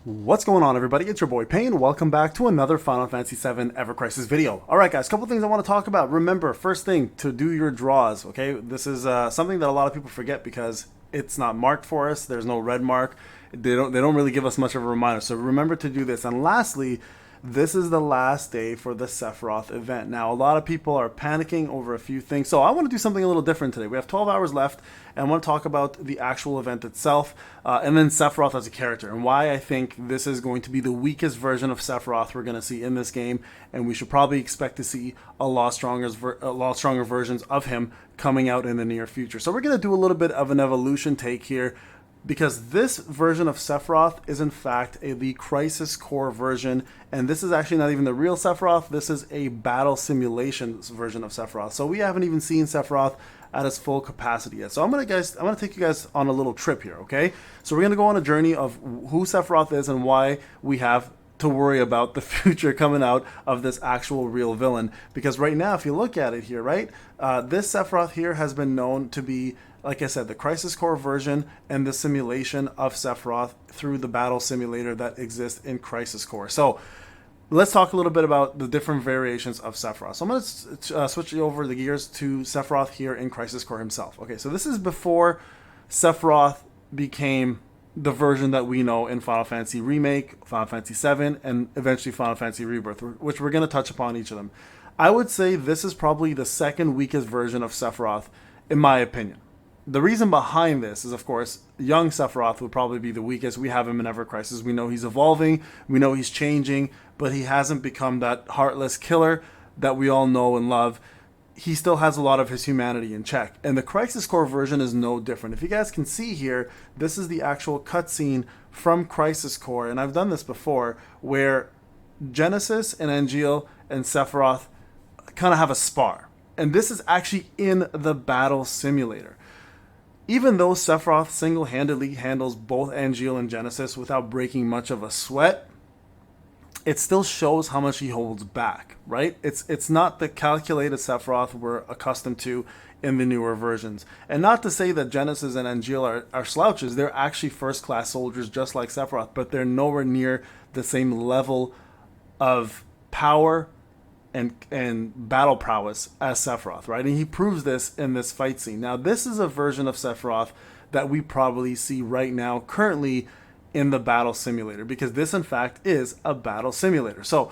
What's going on, everybody? It's your boy Payne. Welcome back to another Final Fantasy VII Evercrisis video. Alright guys, a couple things I want to talk about. Remember, first thing, to do your draws, okay? This is something that a lot of people forget because it's not marked for us. There's no red mark. They don't really give us much of a reminder. So remember to do this. And lastly, this is the last day for the Sephiroth event. Now, a lot of people are panicking over a few things, so I want to do something a little different today. We have 12 hours left, and I want to talk about the actual event itself, and then Sephiroth as a character, and why I think this is going to be the weakest version of Sephiroth we're going to see in this game, and we should probably expect to see a lot stronger versions of him coming out in the near future. So we're going to do a little bit of an evolution take here, because this version of Sephiroth is in fact the Crisis Core version, and this is actually not even the real Sephiroth. This is a battle simulation version of Sephiroth. So we haven't even seen Sephiroth at its full capacity yet. So I'm gonna take you guys on a little trip here, okay? So we're gonna go on a journey of who Sephiroth is and why we have to worry about the future coming out of this actual real villain. Because right now, if you look at it here, right, this Sephiroth here has been known to be, like I said, the Crisis Core version and the simulation of Sephiroth through the battle simulator that exists in Crisis Core. So let's talk a little bit about the different variations of Sephiroth. So I'm going to switch over the gears to Sephiroth here in Crisis Core himself. Okay, so this is before Sephiroth became the version that we know in Final Fantasy Remake, Final Fantasy VII, and eventually Final Fantasy Rebirth, which we're going to touch upon each of them. I would say this is probably the second weakest version of Sephiroth, in my opinion. The reason behind this is, of course, young Sephiroth would probably be the weakest. We have him in Evercrisis. We know he's evolving. We know he's changing, but he hasn't become that heartless killer that we all know and love. He still has a lot of his humanity in check. And the Crisis Core version is no different. If you guys can see here, this is the actual cutscene from Crisis Core. And I've done this before, where Genesis and Angeal and Sephiroth kind of have a spar. And this is actually in the battle simulator. Even though Sephiroth single-handedly handles both Angeal and Genesis without breaking much of a sweat, it still shows how much he holds back, right? It's not the calculated Sephiroth we're accustomed to in the newer versions. And not to say that Genesis and Angeal are slouches. They're actually first-class soldiers just like Sephiroth, but they're nowhere near the same level of power and battle prowess as Sephiroth, right? And he proves this in this fight scene. Now, this is a version of Sephiroth that we probably see right now, currently in the battle simulator, because this, in fact, is a battle simulator. So,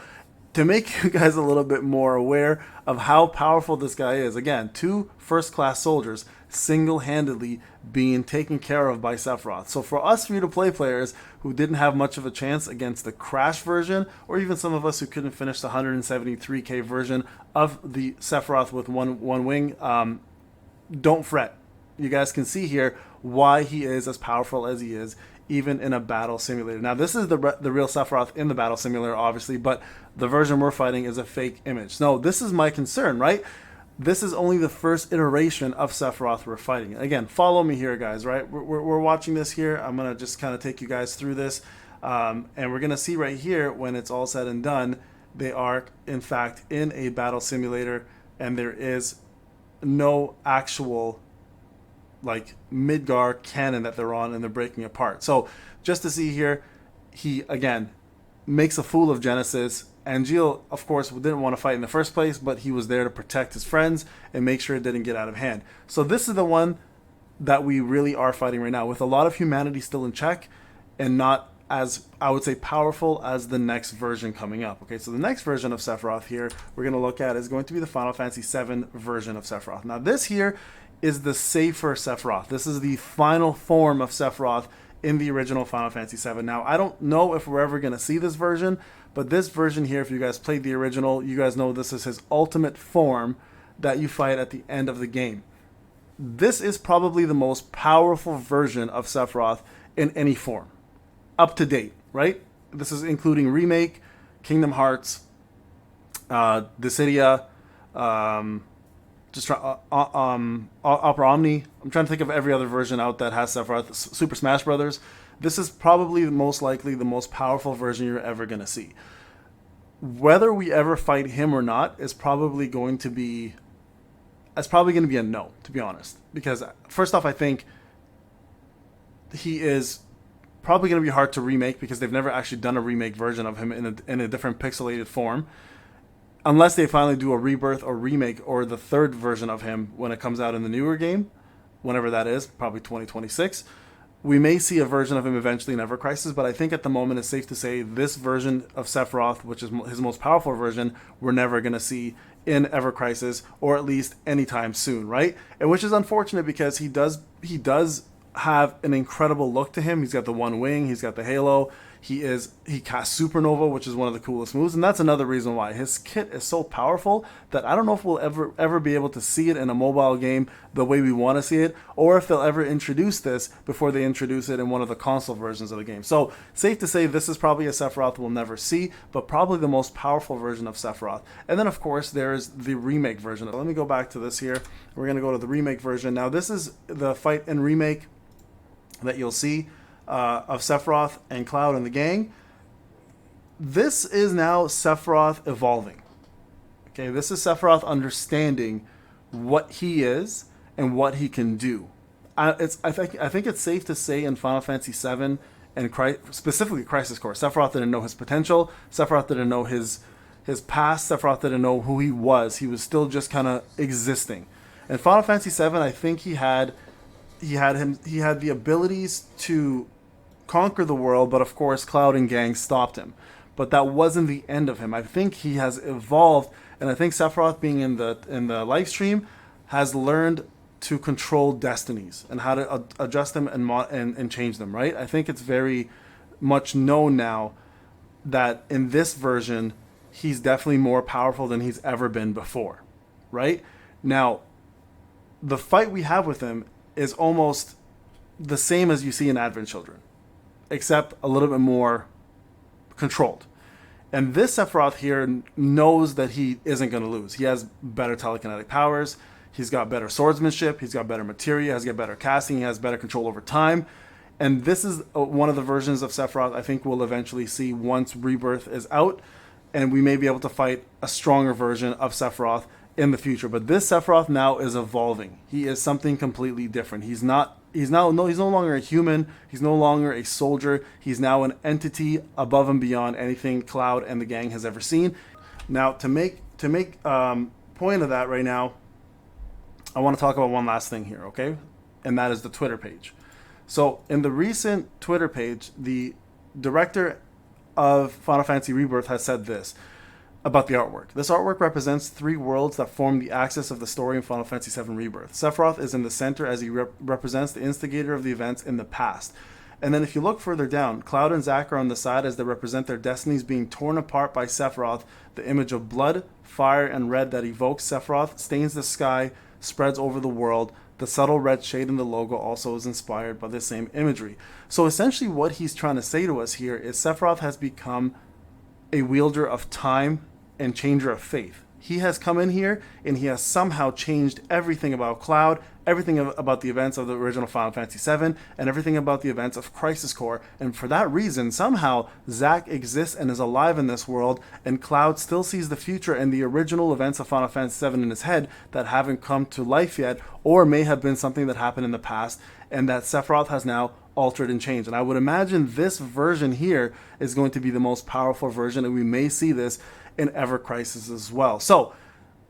to make you guys a little bit more aware of how powerful this guy is, again, two first-class soldiers single-handedly being taken care of by Sephiroth. So for us free-to-play players who didn't have much of a chance against the Crash version, or even some of us who couldn't finish the 173k version of the Sephiroth with one wing, don't fret. You guys can see here why he is as powerful as he is, even in a battle simulator. Now, this is the real Sephiroth in the battle simulator, obviously, but the version we're fighting is a fake image. No, this is my concern, right? This is only the first iteration of Sephiroth we're fighting. Again, follow me here, guys, right? We're watching this here. I'm going to just kind of take you guys through this. And we're going to see right here, when it's all said and done, they are, in fact, in a battle simulator, and there is no actual like Midgar cannon that they're on, and they're breaking apart. So just to see here, he again makes a fool of Genesis. Angeal, of course, didn't want to fight in the first place, but he was there to protect his friends and make sure it didn't get out of hand. So this is the one that we really are fighting right now, with a lot of humanity still in check and not as, I would say, powerful as the next version coming up. Okay, so the next version of Sephiroth here we're going to look at is going to be the Final Fantasy VII version of Sephiroth. Now this here is the safer Sephiroth. This is the final form of Sephiroth in the original Final Fantasy VII. Now, I don't know if we're ever going to see this version, but this version here, if you guys played the original, you guys know this is his ultimate form that you fight at the end of the game. This is probably the most powerful version of Sephiroth in any form, up to date, right? This is including Remake, Kingdom Hearts, Dissidia, Opera Omni. I'm trying to think of every other version out that has Sephiroth. Super Smash Brothers. This is probably most likely the most powerful version you're ever going to see. Whether we ever fight him or not is probably going to be a no, to be honest. Because first off, I think he is probably going to be hard to remake because they've never actually done a remake version of him in a different pixelated form. Unless they finally do a rebirth or remake or the third version of him when it comes out in the newer game, whenever that is, probably 2026. We may see a version of him eventually in Evercrisis, but I think at the moment it's safe to say this version of Sephiroth, which is his most powerful version, we're never going to see in Evercrisis, or at least anytime soon, right? And which is unfortunate because he does have an incredible look to him. He's got the one wing, he's got the halo, he casts Supernova, which is one of the coolest moves, and that's another reason why his kit is so powerful that I don't know if we'll ever be able to see it in a mobile game the way we want to see it, or if they'll ever introduce this before they introduce it in one of the console versions of the game. So safe to say this is probably a Sephiroth we'll never see, but probably the most powerful version of Sephiroth. And then of course there's the remake version. Let me go back to this here. We're going to go to the remake version. Now this is the fight in remake that you'll see of Sephiroth and Cloud and the gang. This is now Sephiroth evolving. Okay, this is Sephiroth understanding what he is and what he can do. I think it's safe to say in Final Fantasy VII and specifically Crisis Core, Sephiroth didn't know his potential. Sephiroth didn't know his past. Sephiroth didn't know who he was. He was still just kind of existing. In Final Fantasy VII, I think he had the abilities to conquer the world, but of course Cloud and gang stopped him. But that wasn't the end of him. I think he has evolved, and I think Sephiroth being in the live stream has learned to control destinies and how to adjust them and change them, right? I think it's very much known now that in this version he's definitely more powerful than he's ever been before, right? Now, the fight we have with him is almost the same as you see in Advent Children, except a little bit more controlled. And this Sephiroth here knows that he isn't going to lose. He has better telekinetic powers. He's got better swordsmanship. He's got better materia. He's got better casting. He has better control over time. And this is one of the versions of Sephiroth I think we'll eventually see once Rebirth is out. And we may be able to fight a stronger version of Sephiroth in the future. But this Sephiroth now is evolving. He is something completely different. He's no longer a human. He's no longer a soldier. He's now an entity above and beyond anything Cloud and the gang has ever seen. Now, to make point of that right now, I want to talk about one last thing here, okay? And that is the Twitter page. So, in the recent Twitter page, the director of Final Fantasy Rebirth has said this about the artwork. This artwork represents 3 worlds that form the axis of the story in Final Fantasy VII Rebirth. Sephiroth is in the center as he represents the instigator of the events in the past. And then if you look further down, Cloud and Zack are on the side as they represent their destinies being torn apart by Sephiroth. The image of blood, fire, and red that evokes Sephiroth stains the sky, spreads over the world. The subtle red shade in the logo also is inspired by the same imagery. So essentially what he's trying to say to us here is Sephiroth has become a wielder of time and changer of faith. He has come in here and he has somehow changed everything about Cloud, everything about the events of the original Final Fantasy VII, and everything about the events of Crisis Core. And for that reason, somehow Zack exists and is alive in this world, and Cloud still sees the future and the original events of Final Fantasy VII in his head that haven't come to life yet, or may have been something that happened in the past, and that Sephiroth has now altered and changed. And I would imagine this version here is going to be the most powerful version, and we may see this in Evercrisis as well. So,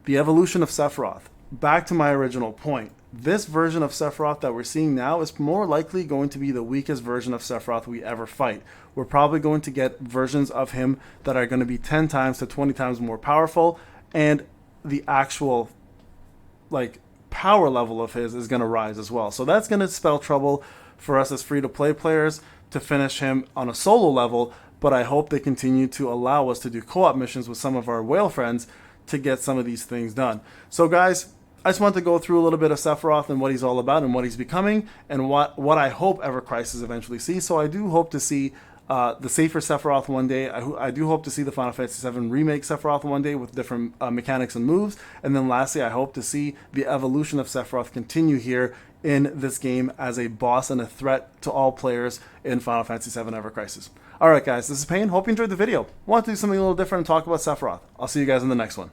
the evolution of Sephiroth. Back to my original point. This version of Sephiroth that we're seeing now is more likely going to be the weakest version of Sephiroth we ever fight. We're probably going to get versions of him that are going to be 10 times to 20 times more powerful, and the actual power level of his is going to rise as well. So that's going to spell trouble for us as free-to-play players to finish him on a solo level, but I hope they continue to allow us to do co-op missions with some of our whale friends to get some of these things done. So guys, I just want to go through a little bit of Sephiroth and what he's all about and what he's becoming, and what I hope Evercrisis eventually sees. So I do hope to see the safer Sephiroth one day. I do hope to see the Final Fantasy VII Remake Sethro one day with different mechanics and moves. And then lastly, I hope to see the evolution of Sephiroth continue here in this game as a boss and a threat to all players in Final Fantasy VII Evercrisis. Alright guys, this is Payne. Hope you enjoyed the video. Want to do something a little different and talk about Sephiroth. I'll see you guys in the next one.